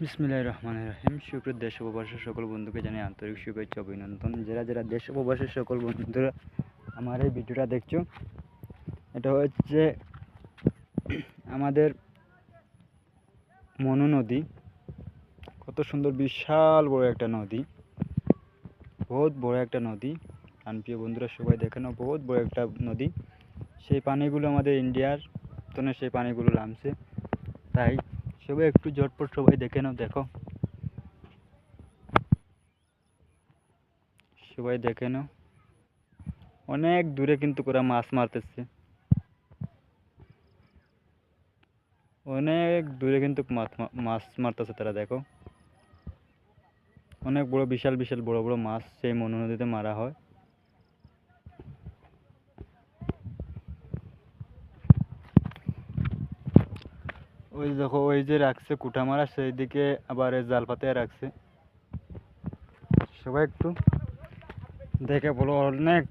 বিসমিল্লাহির রহমানির রহিম। সুপ্রিয় দেশ ও প্রবাসের সকল বন্ধুকে জানাই আন্তরিক শুভেচ্ছা অভিনন্দন। যারা দেশ ও প্রবাসের সকল বন্ধুরা আমার এই ভিডিওটা দেখছো, এটা হচ্ছে আমাদের মনু নদী। কত সুন্দর, বিশাল বড় একটা নদী, বহুত বড় একটা নদী। প্রিয় বন্ধুরা সবাই দেখে নাও, বহুত বড় একটা নদী। সেই পানিগুলো আমাদের ইন্ডিয়ার তনে সেই পানিগুলো নামছে, তাই সবাই একটু ঝটপট সবাই দেখে নাও। দেখো, সবাই দেখে নাও। অনেক দূরে কিন্তু ওরা মাছ মারতেছে, অনেক দূরে কিন্তু মাছ মারতেছে তারা। দেখো, অনেক বড়, বিশাল বিশাল বড় বড় মাছ সেই মনু নদীতে মারা হয়। ওই দেখো, ওই যে রাখছে কুটা মারা, সেই দিকে আবার জাল পাতায় রাখছে। সবাই একটু দেখে বলো, অনেক